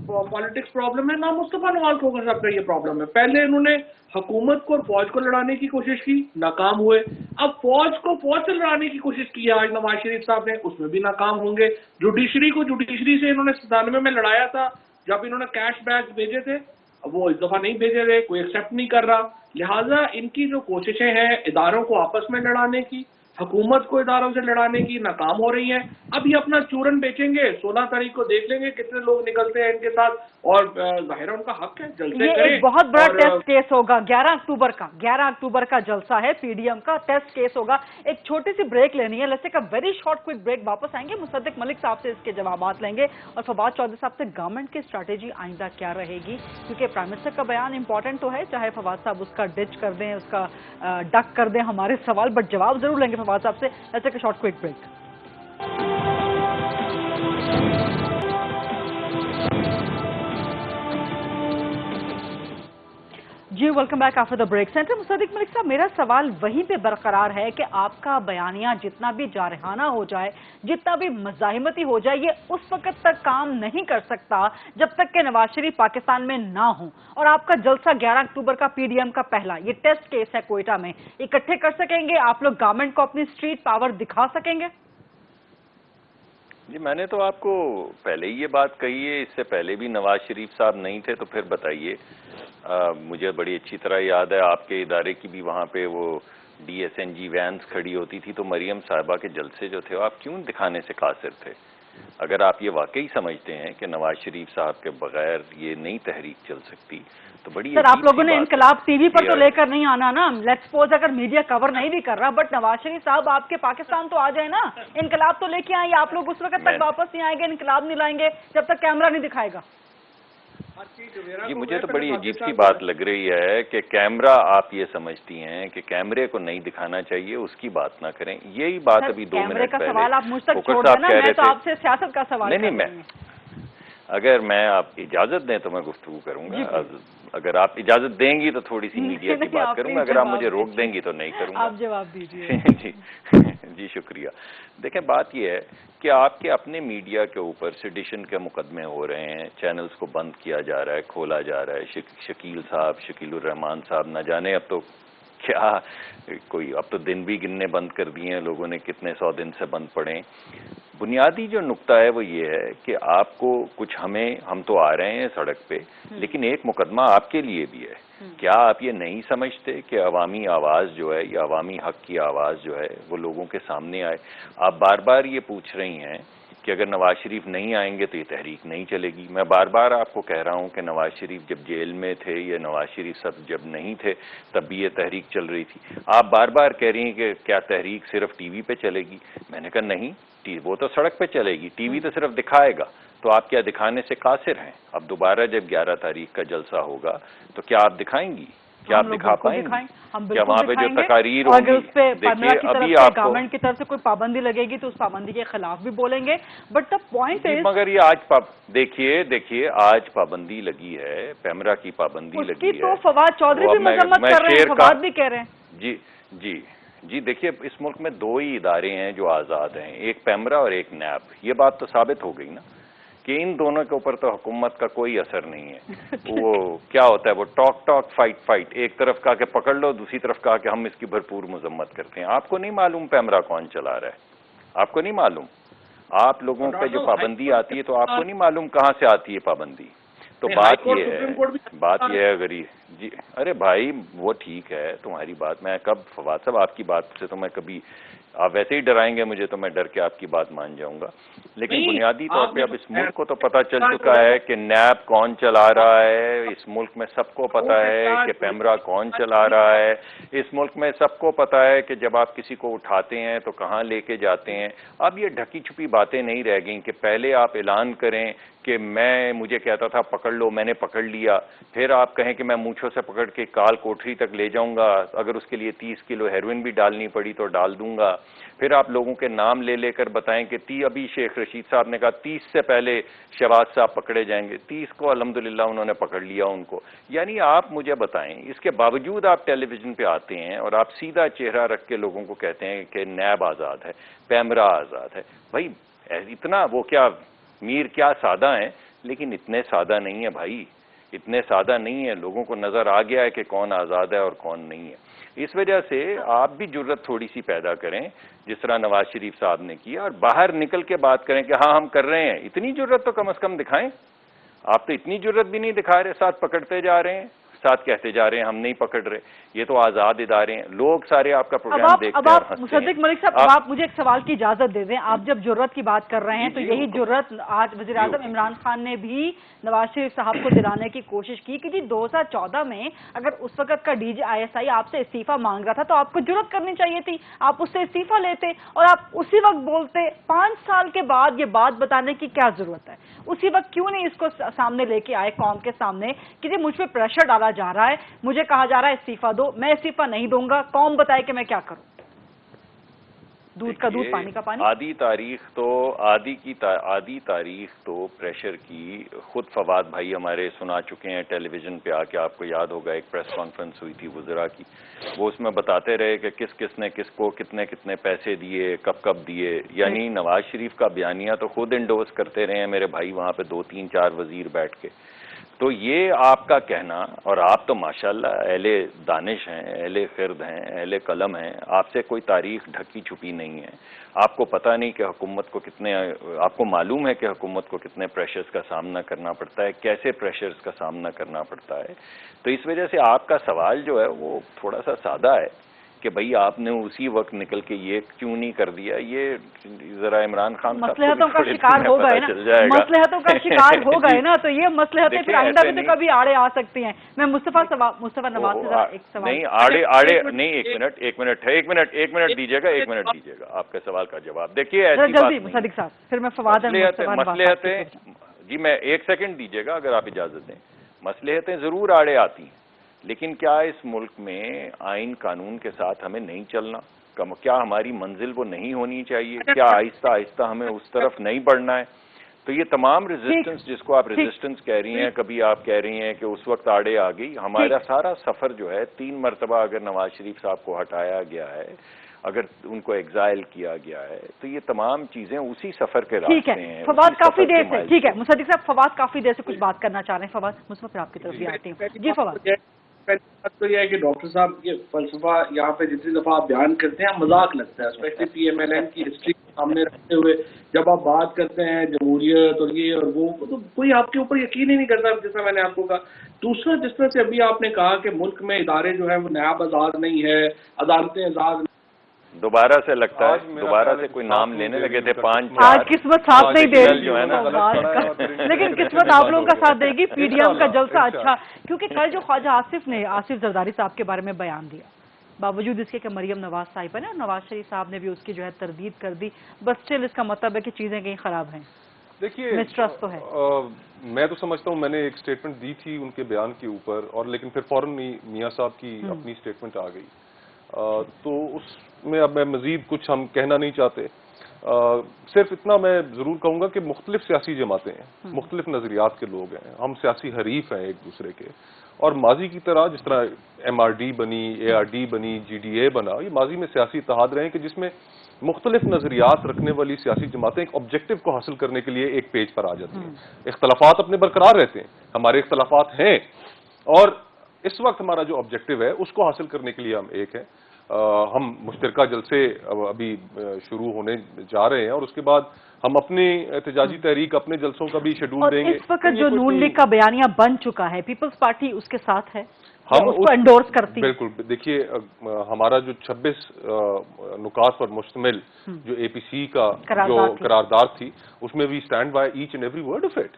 Speaker 5: पॉलिटिक्स प्रॉब्लम है, ना मुस्तफा नवाज खोखर साहब का ये प्रॉब्लम है। पहले इन्होंने हुकूमत को और फौज को लड़ाने की कोशिश की, नाकाम हुए। अब फौज से लड़ाने की कोशिश की है आज नवाज शरीफ साहब ने, उसमें भी नाकाम होंगे। जुडिशरी से इन्होंने 97 में लड़ाया था जब इन्होंने कैश बैग भेजे थे, अब वो इस दफा नहीं भेजे रहे, कोई एक्सेप्ट नहीं कर रहा। लिहाजा इनकी जो कोशिशें हैं इदारों को आपस में लड़ाने की, हुकूमत को इदारों से लड़ाने की, नाकाम हो रही हैं। अब ये अपना चूरन बेचेंगे, 16 तारीख को देख लेंगे कितने लोग निकलते हैं इनके साथ, और जाहिर है उनका हक है, जलसे
Speaker 3: ये
Speaker 5: करें।
Speaker 3: एक बहुत बड़ा टेस्ट केस होगा 11 अक्टूबर का जलसा है, पीडीएम का टेस्ट केस होगा। एक छोटी सी ब्रेक लेनी है, let's take a very short quick break. वापस आएंगे, मुसद्दिक मलिक साहब से इसके जवाब लेंगे और फवाद चौधरी साहब से गवर्नमेंट की स्ट्रैटेजी आइंदा क्या रहेगी, क्योंकि प्राइम मिनिस्टर का बयान इंपॉर्टेंट तो है, चाहे फवाद साहब उसका डिच कर दें, उसका डक कर दें हमारे सवाल, बट जवाब जरूर लेंगे फवाद साहब से। Let's take a short quick break. जी welcome back after the break. Senator Musaddiq Malik साहब, मेरा सवाल वहीं पे बरकरार है कि आपका बयानिया जितना भी जारहाना हो जाए, जितना भी मज़ाहिमती हो जाए, ये उस वक्त तक काम नहीं कर सकता जब तक कि नवाज शरीफ पाकिस्तान में ना हो। और आपका जलसा 11 अक्टूबर का पीडीएम का पहला ये टेस्ट केस है कोयटा में, इकट्ठे कर सकेंगे आप लोग? गवर्नमेंट को अपनी स्ट्रीट पावर दिखा सकेंगे?
Speaker 4: जी, मैंने तो आपको पहले ही ये बात कही है। इससे पहले भी नवाज शरीफ साहब नहीं थे तो फिर बताइए। मुझे बड़ी अच्छी तरह याद है आपके इदारे की भी वहाँ पे वो DSNG वैन्स खड़ी होती थी, तो मरियम साहिबा के जलसे जो थे आप क्यों दिखाने से कासिर थे? अगर आप ये वाकई समझते हैं कि नवाज शरीफ साहब के बगैर ये नई तहरीक चल सकती तो बड़ी
Speaker 3: सर, आप लोगों ने इनकलाब टीवी पर तो लेकर नहीं आना ना। लेट्स सपोज अगर मीडिया कवर नहीं भी कर रहा, बट नवाज शरीफ साहब आपके पाकिस्तान तो आ जाए ना, इनकलाब तो लेके आएंगे। आप लोग उस वक्त तक वापस नहीं आएंगे, इनकलाब नहीं लाएंगे जब तक कैमरा नहीं दिखाएगा।
Speaker 4: जी, मुझे तो बड़ी अजीब सी बात लग रही है कि कैमरा, आप ये समझती हैं कि कैमरे को नहीं दिखाना चाहिए, उसकी बात ना करें। यही बात अभी 2 मिनट पहले
Speaker 3: सवाल आप मुझ तक छोड़ देना, मैं तो आपसे सियासत का सवाल
Speaker 4: नहीं, मैं अगर मैं आप इजाजत दें तो मैं गुफ्तगू करूंगा। अगर आप इजाजत देंगी तो थोड़ी सी मीडिया की बात करूंगा, अगर आप मुझे रोक देंगी तो नहीं करूंगा।
Speaker 3: आप जवाब दीजिए।
Speaker 4: जी शुक्रिया। देखें, बात यह है कि आपके अपने मीडिया के ऊपर सेडिशन के मुकदमे हो रहे हैं, चैनल्स को बंद किया जा रहा है, खोला जा रहा है। शकील साहब, शकीलुर रहमान साहब, न जाने अब तो क्या कोई, अब तो दिन भी गिनने बंद कर दिए हैं लोगों ने, कितने 100 दिन से बंद पड़े। बुनियादी जो नुक्ता है वो ये है कि आपको कुछ, हम तो आ रहे हैं सड़क पे, लेकिन एक मुकदमा आपके लिए भी है। क्या आप ये नहीं समझते कि अवामी आवाज़ जो है, या अवामी हक की आवाज़ जो है, वो लोगों के सामने आए? आप बार बार ये पूछ रही हैं कि अगर नवाज शरीफ नहीं आएंगे तो ये तहरीक नहीं चलेगी। मैं बार बार आपको कह रहा हूं कि नवाज शरीफ जब जेल में थे, या नवाज शरीफ सब जब नहीं थे, तब भी ये तहरीक चल रही थी। आप बार बार कह रही हैं कि क्या तहरीक सिर्फ टीवी पे चलेगी? मैंने कहा नहीं, वो तो सड़क पे चलेगी, टीवी तो सिर्फ दिखाएगा। तो आप क्या दिखाने से कासिर हैं? अब दोबारा जब 11 तारीख का जलसा होगा तो क्या आप दिखाएंगी? क्या आप दिखा पाएंगे? क्या वहाँ पे जो तकारीर होगी, देखिए अभी आपको
Speaker 3: गवर्नमेंट की तरफ से कोई पाबंदी लगेगी तो उस पाबंदी के खिलाफ भी बोलेंगे। बट द पॉइंट इज,
Speaker 4: मगर ये आज देखिए आज पाबंदी लगी है, पैमरा की पाबंदी लगी है,
Speaker 3: तो फवाद चौधरी भी मजम्मत कर रहे हैं, फवाद भी कह रहे हैं।
Speaker 4: जी देखिए, इस मुल्क में 2 ही इदारे हैं जो आज़ाद हैं, एक पैमरा और एक नैब। ये बात तो साबित हो गई ना कि इन दोनों के ऊपर तो हुकूमत का कोई असर नहीं है। वो क्या होता है, वो टॉक फाइट, एक तरफ कहा के पकड़ लो, दूसरी तरफ कहा कि हम इसकी भरपूर मजम्मत करते हैं। आपको नहीं मालूम पैमरा कौन चला रहा है? आपको नहीं मालूम? आप लोगों पे जो पाबंदी आती है तो आपको नहीं मालूम कहाँ से आती है पाबंदी? तो बात ये है अगर ये जी, अरे भाई वो ठीक है तुम्हारी बात, मैं कब फवाद साहब आपकी बात से तो मैं कभी, आप वैसे ही डराएंगे मुझे तो मैं डर के आपकी बात मान जाऊंगा। लेकिन बुनियादी तौर पे अब इस मुल्क को तो पता चल चुका है कि नैब कौन चला रहा है, इस मुल्क में सबको पता है कि पैमरा कौन चला रहा है, इस मुल्क में सबको पता है कि जब आप किसी को उठाते हैं तो कहाँ लेके जाते हैं। अब ये ढकी छुपी बातें नहीं रह गई कि पहले आप ऐलान करें कि मुझे कहता था पकड़ लो, मैंने पकड़ लिया, फिर आप कहें कि मैं मूंछों से पकड़ के काल कोठरी तक ले जाऊंगा, अगर उसके लिए 30 किलो हेरोइन भी डालनी पड़ी तो डाल दूंगा। फिर आप लोगों के नाम ले लेकर बताएं कि अभी शेख रशीद साहब ने कहा 30 से पहले शहबाज साहब पकड़े जाएंगे, 30 को अल्हम्दुलिल्लाह उन्होंने पकड़ लिया उनको। यानी आप मुझे बताएं, इसके बावजूद आप टेलीविजन पे आते हैं और आप सीधा चेहरा रख के लोगों को कहते हैं कि नैब आज़ाद है, पैमरा आज़ाद है। भाई इतना वो क्या मीर क्या सादा है, लेकिन इतने सादा नहीं है भाई, इतने सादा नहीं है। लोगों को नजर आ गया है कि कौन आज़ाद है और कौन नहीं है। इस वजह से आप भी जुर्रत थोड़ी सी पैदा करें, जिस तरह नवाज शरीफ साहब ने किया, और बाहर निकल के बात करें कि हाँ हम कर रहे हैं। इतनी जुर्रत तो कम से कम दिखाएं। आप तो इतनी जुर्रत भी नहीं दिखा रहे, साथ पकड़ते जा रहे हैं, साथ कहते जा रहे हैं हम नहीं पकड़ रहे। ये तो आजाद इदारे हैं, लोग सारे आपका प्रोग्राम देखते हैं।
Speaker 3: अब आप मुसद्दिक मलिक साहब, अब आप मुझे एक सवाल की इजाजत दे दें। आप जब जुर्रत की बात कर रहे हैं तो यही जुर्रत आज वज़ीर आज़म इमरान खान ने भी नवाज शरीफ साहब को दिलाने की कोशिश की कि जी 2014 में अगर उस वक्त का डीजी ISI आपसे इस्तीफा मांग रहा था तो आपको जुर्रत करनी चाहिए थी, आप उससे इस्तीफा लेते और आप उसी वक्त बोलते। 5 साल के बाद ये बात बताने की क्या जरूरत है? उसी वक्त क्यों नहीं इसको सामने लेके आए कौम के सामने कि जी मुझ पर प्रेशर डाला जा रहा है, मुझे कहा जा रहा है इस्तीफा दो, मैं इस्तीफा नहीं दूंगा, कौम बताए कि मैं क्या करूं? दूध का दूध, पानी का पानी।
Speaker 4: आधी तारीख तो प्रेशर की खुद फवाद भाई हमारे सुना चुके हैं टेलीविजन पे आके, आपको याद होगा एक प्रेस कॉन्फ्रेंस हुई थी वज़रा की, वो उसमें बताते रहे कि किसने किसको कितने कितने पैसे दिए, कब दिए, यानी नवाज शरीफ का बयानिया तो खुद इंडोर्स करते रहे हैं मेरे भाई वहां पे 2 3 4 वजीर बैठ के। तो ये आपका कहना, और आप तो माशाल्लाह अहले दानिश हैं, अहले खिरद हैं, अहले कलम हैं, आपसे कोई तारीख ढकी छुपी नहीं है, आपको पता नहीं कि हुकूमत को आपको मालूम है कि हुकूमत को कितने प्रेशर्स का सामना करना पड़ता है, कैसे प्रेशर्स का सामना करना पड़ता है। तो इस वजह से आपका सवाल जो है वो थोड़ा सा सादा है कि भाई आपने उसी वक्त निकल के ये क्यों नहीं कर दिया। ये जरा इमरान खान
Speaker 3: मसलहतों का शिकार हो गए ना, मसलहतों का शिकार हो गए ना, तो ये मसलहतें फिर आइंदा भी तो कभी आड़े आ सकती हैं। मैं मुस्तफा नवाज से जरा एक सवाल
Speaker 4: नहीं, आड़े नहीं, एक मिनट दीजिएगा आपके सवाल का जवाब। देखिए ऐसी
Speaker 3: जल्दी मुसद्दिक साहब, फिर मैं फवाद
Speaker 4: मसलहतें जी, मैं 1 सेकंड दीजिएगा अगर आप इजाजत दें। मसलहतें जरूर आड़े आती हैं, लेकिन क्या इस मुल्क में आइन कानून के साथ हमें नहीं चलना? क्या हमारी मंजिल वो नहीं होनी चाहिए? क्या आहिस्ता आहिस्ता हमें उस तरफ नहीं बढ़ना है? तो ये तमाम रेजिस्टेंस, जिसको आप रेजिस्टेंस कह रही हैं, कभी आप कह रही हैं कि उस वक्त आड़े आ गई, हमारा सारा सफर जो है 3 मरतबा अगर नवाज शरीफ साहब को हटाया गया है, अगर उनको एग्जाइल किया गया है, तो ये तमाम चीजें उसी सफर के रास्ते हैं।
Speaker 3: फवाद काफी देर से, ठीक है मुसद्दिक साहब, फवाद काफी देर से कुछ बात करना चाह रहे हैं। फवाद मुझसे आपकी तरफ भी आती हूँ। जी फवाद।
Speaker 5: पहली बात तो यह है कि डॉक्टर साहब ये फलसफा यहाँ पे जितनी दफा आप बयान करते हैं मजाक लगता है, स्पेशली PMLN की हिस्ट्री सामने रखते हुए जब आप बात करते हैं जमहूरियत और ये और वो, तो कोई आपके ऊपर यकीन ही नहीं करता, जैसा मैंने आपको कहा। दूसरा, जिस तरह से अभी आपने कहा कि मुल्क में इदारे जो है वो नायाब आज़ाद नहीं है, अदालतें आज़ाद,
Speaker 4: दोबारा से लगता है दोबारा से कोई नाम लेने लगे थे 5
Speaker 3: आज किस्मत साथ नहीं दे रही जो है ना, लेकिन किस्मत आप लोगों का साथ देगी। PDM का जलसा अच्छा, क्योंकि कल जो ख्वाजा आसिफ जरदारी साहब के बारे में बयान दिया, बावजूद इसके कि मरियम नवाज साहिबा ने और नवाज शरीफ साहब ने भी उसकी जो है तरदीद कर दी, बस स्टिल इसका मतलब है कि चीजें कहीं खराब हैं।
Speaker 6: देखिए
Speaker 3: मिसट्रस्ट तो है।
Speaker 6: मैं तो समझता हूँ मैंने एक स्टेटमेंट दी थी उनके बयान के ऊपर, और लेकिन फिर फौरन मियाँ साहब की अपनी स्टेटमेंट आ गई, तो उसमें अब मैं मजीद कुछ हम कहना नहीं चाहते। सिर्फ इतना मैं जरूर कहूंगा कि मुख्तलिफ सियासी जमातें हैं, मुख्तलिफ नजरियात के लोग हैं, हम सियासी हरीफ हैं एक दूसरे के, और माजी की तरह जिस तरह MRD बनी, ARD बनी, GDA बना, ये माजी में सियासी इत्तेहाद रहे हैं कि जिसमें मुख्तलिफ नजरियात रखने वाली सियासी जमातें एक ऑब्जेक्टिव को हासिल करने के लिए एक पेज पर आ जाती हैं। इख्तलाफात अपने बरकरार रहते हैं, हमारे इख्तलाफात हैं, और इस वक्त हमारा जो ऑब्जेक्टिव है उसको हासिल करने के लिए हम एक हैं। हम मुश्तरका जलसे अभी शुरू होने जा रहे हैं, और उसके बाद हम अपनी एहतजाजी तहरीक, अपने जलसों का भी शेड्यूल देंगे।
Speaker 3: इस वक्त जो नून लीग का बयानिया बन चुका है, पीपल्स पार्टी उसके साथ है, हम उसको एंडोर्स करती है।
Speaker 6: बिल्कुल। देखिए हमारा जो 26 नुकात पर मुश्तमिल जो APC का जो करारदाद थी, उसमें भी stand by each and every word of it.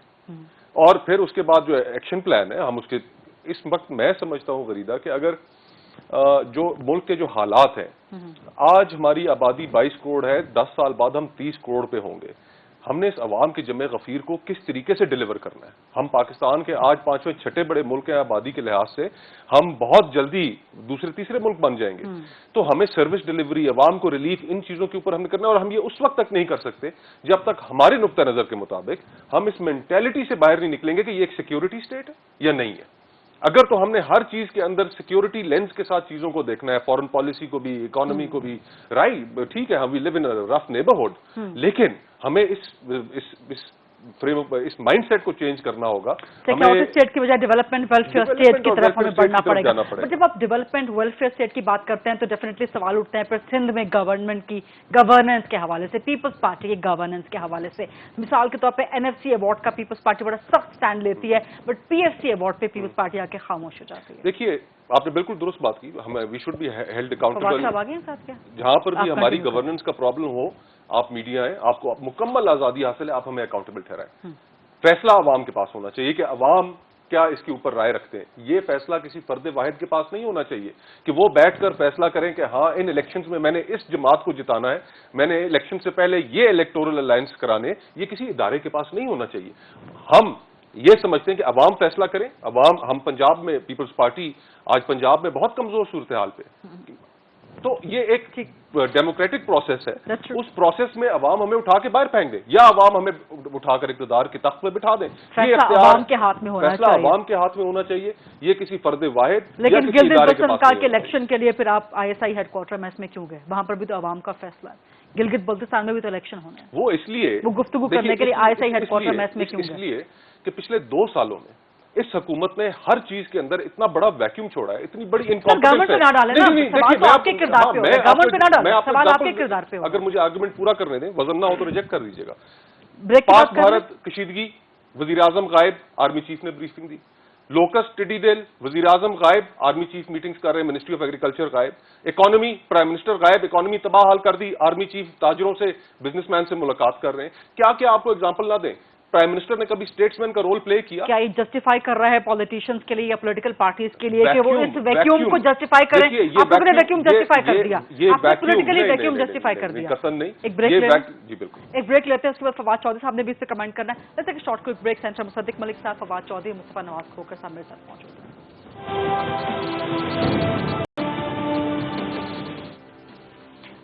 Speaker 6: और फिर उसके बाद जो एक्शन प्लान है, हम उसके इस वक्त मैं समझता हूँ गरीदा कि अगर जो मुल्क के जो हालात हैं, आज हमारी आबादी 22 करोड़ है, 10 साल बाद हम 30 करोड़ पे होंगे, हमने इस अवाम के जमे गफीर को किस तरीके से डिलीवर करना है। हम पाकिस्तान के आज 5वें 6ठे बड़े मुल्क हैं आबादी के लिहाज से, हम बहुत जल्दी दूसरे तीसरे मुल्क बन जाएंगे। तो हमें सर्विस डिलीवरी, अवाम को रिलीफ, इन चीजों के ऊपर हमें करना है, और हम ये उस वक्त तक नहीं कर सकते जब तक हमारे नुक्ता नजर के मुताबिक हम इस मेंटेलिटी से बाहर नहीं निकलेंगे कि ये एक सिक्योरिटी स्टेट है या नहीं है। अगर तो हमने हर चीज के अंदर सिक्योरिटी लेंस के साथ चीजों को देखना है, फॉरेन पॉलिसी को भी, इकोनॉमी को भी, राइट, ठीक है, हम we live in a rough neighbourhood, लेकिन हमें इस माइंडसेट को चेंज करना होगा।
Speaker 3: सिक्योरिटी स्टेट की बजाय डेवलपमेंट वेलफेयर स्टेट की तरफ हमें बढ़ना पड़ेगा। बट जब आप डेवलपमेंट वेलफेयर स्टेट की बात करते हैं तो डेफिनेटली सवाल उठते हैं फिर सिंध में गवर्नमेंट की गवर्नेंस के हवाले से, पीपल्स पार्टी की गवर्नेंस के हवाले से। मिसाल के तौर पे NFC अवार्ड का पीपल्स पार्टी बड़ा सख्त स्टैंड लेती है, बट PFC अवार्ड पे पीपल्स पार्टी आके खामोश हो जाती है।
Speaker 6: देखिए आपने बिल्कुल दुरुस्त बात की, हमें we should be held accountable. जहां पर भी हमारी गवर्नेंस का प्रॉब्लम हो, आप मीडिया है, आपको मुकम्मल आजादी हासिल है, आप हमें अकाउंटेबल ठहराएं। फैसला अवाम के पास होना चाहिए कि अवाम क्या इसके ऊपर राय रखते हैं। ये फैसला किसी फर्द वाहिद के पास नहीं होना चाहिए कि वो बैठकर फैसला करें कि हाँ इन इलेक्शंस में मैंने इस जमात को जिताना है, मैंने इलेक्शन से पहले ये इलेक्टोरल अलायंस कराने, ये किसी इदारे के पास नहीं होना चाहिए। हम ये समझते हैं कि अवाम फैसला करें। अवाम, हम पंजाब में पीपल्स पार्टी आज पंजाब में बहुत कमजोर सूरत हाल पे, تو یہ ایک ڈیموکریٹک پروسیس ہے.
Speaker 3: That's true.
Speaker 6: اس پروسیس میں عوام ہمیں اٹھا کے باہر پھینک دیں یا عوام ہمیں اٹھا کر اقتدار کے تخت پہ بٹھا دیں.
Speaker 3: فیصلہ عوام کے ہاتھ میں ہونا
Speaker 6: فیصلہ
Speaker 3: چاہیے.
Speaker 6: عوام کے ہاتھ میں ہونا چاہیے. یہ کسی فرد واحد
Speaker 3: لیکن گلگت بلتستان کا کے الیکشن کے لیے پھر آپ ISI ہیڈ کوارٹر میں اس میں کیوں گئے؟ وہاں پر بھی تو عوام کا فیصلہ ہے. گلگت بلتستان میں بھی تو الیکشن ہونا ہے.
Speaker 6: وہ اس لیے
Speaker 3: وہ گفتگو کرنے کے لیے ISI ہیڈ کوارٹر میں اس میں کیوں
Speaker 6: اس
Speaker 3: گئے؟
Speaker 6: لیے کہ پچھلے 2 سالوں میں اس حکومت نے ہر چیز کے اندر اتنا بڑا ویکیوم چھوڑا ہے, اتنی بڑی
Speaker 3: گورنمنٹ پہ نہ ڈالیں نا, سوال تو آپ کے کردار پہ ہوگا. گورنمنٹ پہ نہ ڈالیں, سوال آپ کے کردار پہ ہوگا.
Speaker 6: اگر مجھے آرگومنٹ پورا کرنے دیں, وزن نہ ہو تو ریجیکٹ کر دیجیے گا.
Speaker 3: بریک
Speaker 6: پاک بھارت کشیدگی, وزیر اعظم غائب, آرمی چیف نے بریفنگ دی. لوکسٹ ٹڈی دل, وزیر اعظم غائب, آرمی چیف میٹنگز کر رہے ہیں, منسٹری آف ایگریکلچر غائب. اکانومی, پرائم منسٹر غائب, اکانومی تباہ حال کر دی, آرمی چیف تاجروں سے, بزنس مین سے ملاقات کر رہے ہیں. کیا آپ کو ایگزامپل نہ دیں؟ پرائم منسٹر نے کبھی اسٹیٹس مین کا رول پلے کیا؟
Speaker 3: کیا یہ جسٹیفائی کر رہا ہے پالیٹیشینز کے لیے یا پولیٹیکل پارٹیز کے لیے کہ وہ اس ویکیوم کو جسٹیفائی کریں؟ آپ لوگوں نے ویکیوم جسٹیفائی کر دیا, آپ نے پولیٹیکلی ویکیوم جسٹیفائی کر دیا. ایک بریک لیتے ہیں, اس کے بعد فواد چودھری صاحب نے بھی اس سے کمنٹ کرنا ہے. Let's take a short quick break. Centre مصدق ملک صاحب, فواد چودھری, مصطفیٰ نواز کھوکر صاحب میرے ساتھ موجود ہیں.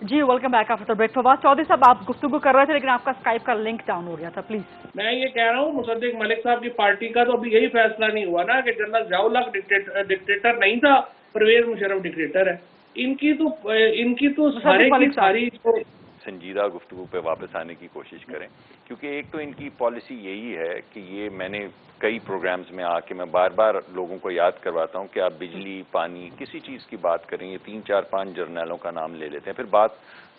Speaker 3: جی welcome back after break. Fawad Chaudhry صاحب آپ گفتگو کر رہے تھے لیکن آپ کا اسکائپ کا لنک ڈاؤن ہو گیا تھا, پلیز.
Speaker 5: میں یہ کہہ رہا ہوں مصدق ملک صاحب کی پارٹی کا تو ابھی یہی فیصلہ نہیں ہوا نا کہ جنرل ضیاء الحق ڈکٹیٹر نہیں تھا, پرویز مشرف ڈکٹیٹر ہے. ان کی تو ساری
Speaker 4: سنجیدہ گفتگو پہ واپس آنے کی کوشش کریں, کیونکہ ایک تو ان کی پالیسی یہی ہے کہ یہ میں نے کئی پروگرامز میں آ کے میں بار بار لوگوں کو یاد کرواتا ہوں کہ آپ بجلی, پانی, کسی چیز کی بات کریں, یہ 3 4 5 جرنیلوں کا نام لے لیتے ہیں, پھر بات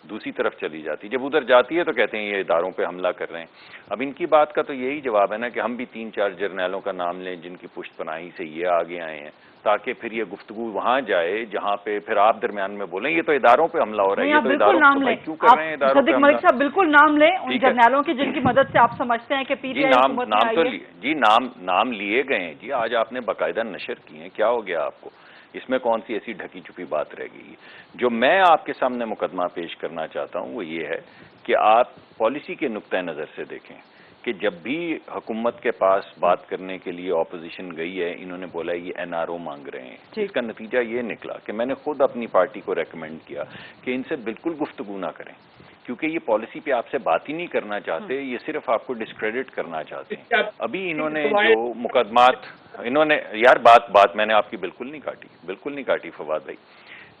Speaker 4: دوسری طرف چلی جاتی ہے. جب ادھر جاتی ہے تو کہتے ہیں یہ اداروں پہ حملہ کر رہے ہیں. اب ان کی بات کا تو یہی جواب ہے نا کہ ہم بھی 3 4 جرنیلوں کا نام لیں جن کی پشت پناہی سے یہ آگے آئے ہیں, تاکہ پھر یہ گفتگو وہاں جائے جہاں پہ پھر آپ درمیان میں بولیں یہ تو اداروں پہ حملہ ہو رہا ہے, یہ تو اداروں پہ کیوں کر رہے ہیں اداروں پہ حملہ.
Speaker 3: ملک صاحب بالکل نام لیں ان جرنیلوں کی جن کی مدد سے آپ سمجھتے ہیں کہ پی ٹی آئی حکومت میں آئی ہے.
Speaker 4: جی نام لیے گئے ہیں جی, آج آپ نے باقاعدہ نشر کی ہیں, کیا ہو گیا آپ کو؟ اس میں کون سی ایسی ڈھکی چھپی بات رہ گئی؟ جو میں آپ کے سامنے مقدمہ پیش کرنا چاہتا ہوں وہ یہ ہے کہ آپ پالیسی کے نقطۂ نظر سے دیکھیں کہ جب بھی حکومت کے پاس بات کرنے کے لیے اپوزیشن گئی ہے, انہوں نے بولا یہ NRO مانگ رہے ہیں. اس کا نتیجہ یہ نکلا کہ میں نے خود اپنی پارٹی کو ریکمینڈ کیا کہ ان سے بالکل گفتگو نہ کریں, کیونکہ یہ پالیسی پہ آپ سے بات ہی نہیں کرنا چاہتے, یہ صرف آپ کو ڈسکریڈٹ کرنا چاہتے ہیں. ابھی انہوں نے جو مقدمات یار بات میں نے آپ کی بالکل نہیں کاٹی فواد بھائی.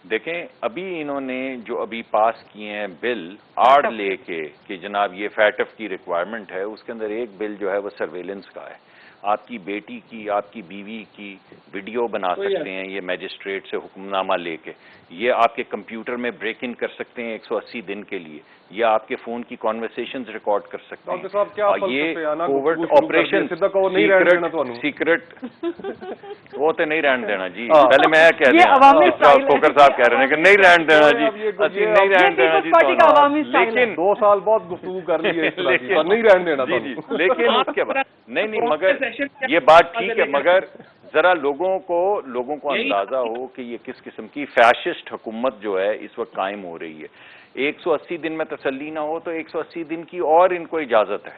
Speaker 4: دیکھیں ابھی انہوں نے جو ابھی پاس کیے ہیں بل آڑ لے کے کہ جناب یہ فیٹف کی ریکوائرمنٹ ہے, اس کے اندر ایک بل جو ہے وہ سرویلنس کا ہے. آپ کی بیٹی کی, آپ کی بیوی کی ویڈیو بنا سکتے ہیں یہ میجسٹریٹ سے حکم نامہ لے کے, یہ آپ کے کمپیوٹر میں بریک ان کر سکتے ہیں 180 دن کے لیے, یا آپ کے فون کی کانورسیشنز ریکارڈ کر سکتے ہیں. یہ کوورٹ آپریشن سیکرٹ وہ تو نہیں رہن دینا جی. پہلے میں کہہ دیا کھوکر صاحب کہہ رہے ہیں کہ نہیں رہن دینا جی, نہیں رہن دینا جی, لیکن
Speaker 6: 2 سال بہت گفتگو کر لی ہے, نہیں رہن دینا.
Speaker 4: لیکن اس کے بعد نہیں مگر یہ بات ٹھیک ہے, مگر ذرا لوگوں کو اندازہ ہو کہ یہ کس قسم کی فیشسٹ حکومت جو ہے اس وقت قائم ہو رہی ہے. 180 دن میں تسلی نہ ہو تو 180 دن کی اور ان کو اجازت ہے.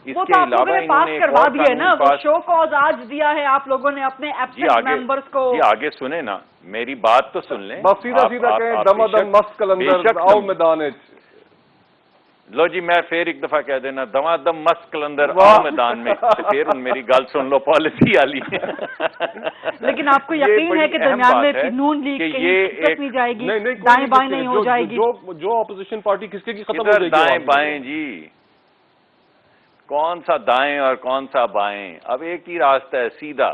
Speaker 4: اس کے علاوہ انہوں نے
Speaker 3: کروا دیا نا, شو کاز آج دیا ہے آپ لوگوں نے اپنے ایبسنٹ ممبرز کو.
Speaker 4: جی آگے سنیں نا, میری بات تو سن لیں.
Speaker 6: بس سیدھا کہیں دمادم مست کلندر آؤ میدان.
Speaker 4: لو جی میں پھر ایک دفعہ کہہ دینا دمادم مست کلندر آؤ میدان میں, پھر میری گل سن لو پالیسی والی.
Speaker 3: لیکن آپ کو یقین ہے کہ درمیان میں نون لیگ نہیں جائے گی, دائیں بائیں نہیں ہو جائے گی.
Speaker 6: جو اپوزیشن پارٹی کس کی ختم ہو جائے گی.
Speaker 4: دائیں بائیں جی, کون سا دائیں اور کون سا بائیں؟ اب ایک ہی راستہ ہے, سیدھا.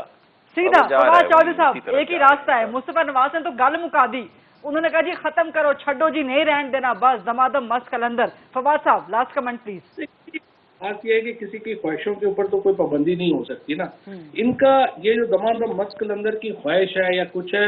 Speaker 3: فواد چودھری صاحب ایک ہی راستہ ہے. مصطفیٰ نواز نے تو گل مکا دی, انہوں نے کہا جی ختم کرو, چھڈو جی, نہیں رہن دینا, بس دمادم مست کلندر. فواد صاحب لاسٹ کمنٹ پلیز.
Speaker 5: بات یہ ہے کہ کسی کی خواہشوں کے اوپر تو کوئی پابندی نہیں ہو سکتی نا. ان کا یہ جو دمادم مست کلندر کی خواہش ہے یا کچھ ہے,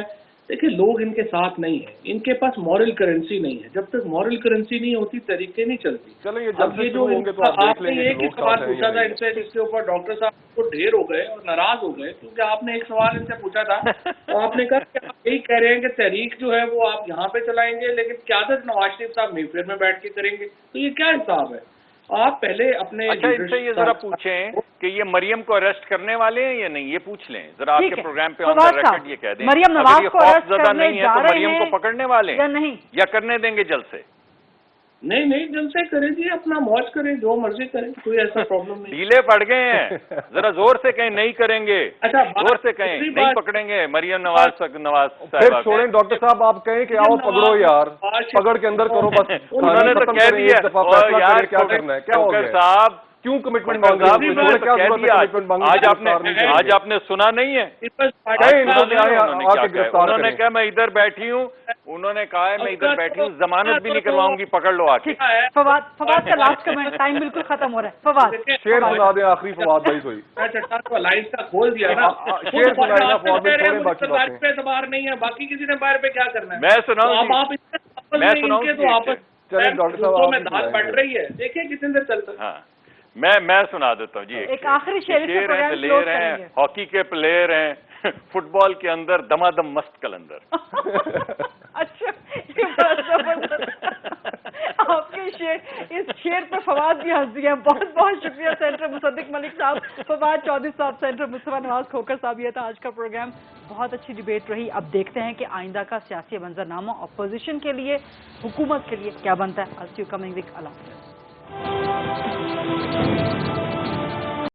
Speaker 5: دیکھیں لوگ ان کے ساتھ نہیں ہیں, ان کے پاس مورل کرنسی نہیں ہے. جب تک مورل کرنسی نہیں ہوتی طریقے نہیں چلتی. اب یہ جو آپ نے ایک ہی سوال پوچھا تھا ان سے جس کے اوپر ڈاکٹر صاحب کو ڈھیر ہو گئے اور ناراض ہو گئے, کیونکہ آپ نے ایک سوال ان سے پوچھا تھا تو آپ نے کہا کہ آپ یہی کہہ رہے ہیں کہ تحریک جو ہے وہ آپ یہاں پہ چلائیں گے لیکن قیادت نواز شریف صاحب محفر میں بیٹھ کے کریں گے, تو یہ کیا حساب ہے؟ आप पहले अपने
Speaker 4: अच्छा, इनसे ये जरा पूछें कि ये मरियम को अरेस्ट करने वाले हैं या नहीं, ये पूछ लें जरा
Speaker 3: ठीक
Speaker 4: आपके
Speaker 3: है।
Speaker 4: प्रोग्राम पे ऑन द
Speaker 3: फवाद
Speaker 4: रिकॉर्ड
Speaker 3: साहब,
Speaker 4: ये कह दें
Speaker 3: मरियम
Speaker 4: अगर
Speaker 3: नवाज
Speaker 4: ये
Speaker 3: को अरेस्ट
Speaker 4: खौफजदा
Speaker 3: करने
Speaker 4: नहीं है
Speaker 3: जा
Speaker 4: तो
Speaker 3: रहे
Speaker 4: मरियम
Speaker 3: हैं
Speaker 4: को पकड़ने वाले
Speaker 3: या
Speaker 4: हैं
Speaker 3: नहीं?
Speaker 4: या करने देंगे जल्द से?
Speaker 5: नहीं जलसे करें जी, अपना मौज करें, जो मर्जी करें, कोई ऐसा प्रॉब्लम नहीं।
Speaker 4: ढीले पड़ गए हैं, जरा जोर से कहें नहीं करेंगे।
Speaker 5: अच्छा,
Speaker 4: जोर से कहें
Speaker 5: दूसरी
Speaker 4: नहीं
Speaker 5: बात-
Speaker 4: पकड़ेंगे मरियम नवाज
Speaker 6: फिर
Speaker 4: साहिबा को।
Speaker 6: छोड़ें डॉक्टर साहब, आप कहें कि आओ पकड़ो यार, पकड़ के अंदर करो बस।
Speaker 4: उन्होंने तो
Speaker 6: खत्म
Speaker 4: कह
Speaker 6: करें,
Speaker 4: दिया
Speaker 6: एक दफा
Speaker 4: और
Speaker 6: फैसला
Speaker 4: यार
Speaker 6: करें, क्या करना है, क्या हो
Speaker 4: खोकर
Speaker 6: गया?
Speaker 4: साहब,
Speaker 6: क्यों कमिटमेंट
Speaker 4: खोकर
Speaker 6: मांग रहे
Speaker 4: साहब,
Speaker 6: हैं?
Speaker 4: उन्होंने तो
Speaker 6: क्या
Speaker 4: कह
Speaker 6: जरूरत है
Speaker 4: दिया
Speaker 6: कमिटमेंट मांगने
Speaker 4: आज
Speaker 6: की?
Speaker 4: आपने
Speaker 6: गिरफ्तार नहीं
Speaker 4: आज
Speaker 6: करेंगे।
Speaker 4: आपने सुना नहीं है?
Speaker 6: कहें इनको कि आए
Speaker 4: उन्होंने
Speaker 6: आके
Speaker 4: क्या कहा?
Speaker 6: गिरफ्तार
Speaker 4: उन्होंने
Speaker 6: करें।
Speaker 4: कहा मैं इधर बैठी हूँ, उन्होंने कहा है मैं इधर बैठी हूँ, जमानत भी नहीं करवाऊंगी, पकड़ लो आके।
Speaker 3: ठीक है, फवाद का लास्ट कमेंट, टाइम बिल्कुल खत्म हो रहा है। फवाद,
Speaker 6: शेर सुना दें आखिरी, फवाद भाई कोई
Speaker 5: चट्टान लाइट का खोल दिया ना,
Speaker 6: शेर सुनाए ना, फवाद भाई, छोड़ें बाकी
Speaker 5: सरकार
Speaker 6: बातें।
Speaker 5: पे एतबार नहीं है, बाकी किसी ने बाहर पे क्या करना है?
Speaker 4: मैं सुनाऊं
Speaker 5: तो अब
Speaker 4: जी?
Speaker 5: आप इतने
Speaker 4: मैं
Speaker 5: में
Speaker 4: सुनाऊं
Speaker 5: इनके
Speaker 4: जी
Speaker 5: तो
Speaker 4: एक
Speaker 5: आपस
Speaker 6: चलिए डॉक्टर साहब,
Speaker 5: दूसरों
Speaker 6: आप
Speaker 5: में
Speaker 6: ही
Speaker 5: दाल
Speaker 6: सुनाएंगे।
Speaker 5: बढ़ रही है, देखिए कितने देर चलता है।
Speaker 4: हाँ, मैं सुना देता हूँ जी।
Speaker 3: एक आखिरी शेर इससे
Speaker 4: शेर हैं,
Speaker 3: प्रोग्राम
Speaker 4: दलेर
Speaker 3: क्लोज
Speaker 4: हैं,
Speaker 3: करेंगे।
Speaker 4: हॉकी के प्लेयर हैं, फुटबॉल के अंदर दमादम मस्त कलंदर।
Speaker 3: अच्छा, ये बड़ा जबरदस्त। आपके शेर, इस शेर पर फवाद भी हंस दिया। बहुत बहुत शुक्रिया सेंटर मुसद्दिक मलिक साहब, फवाद चौधरी साहब, सेंटर मुस्तफा नवाज खोकर साहब। ये था आज का प्रोग्राम, बहुत अच्छी डिबेट रही। अब देखते हैं कि आइंदा का सियासी मंजरनामा अपोजिशन के लिए, हुकूमत के लिए क्या बनता है। I'll see you coming week. Allah Hafiz.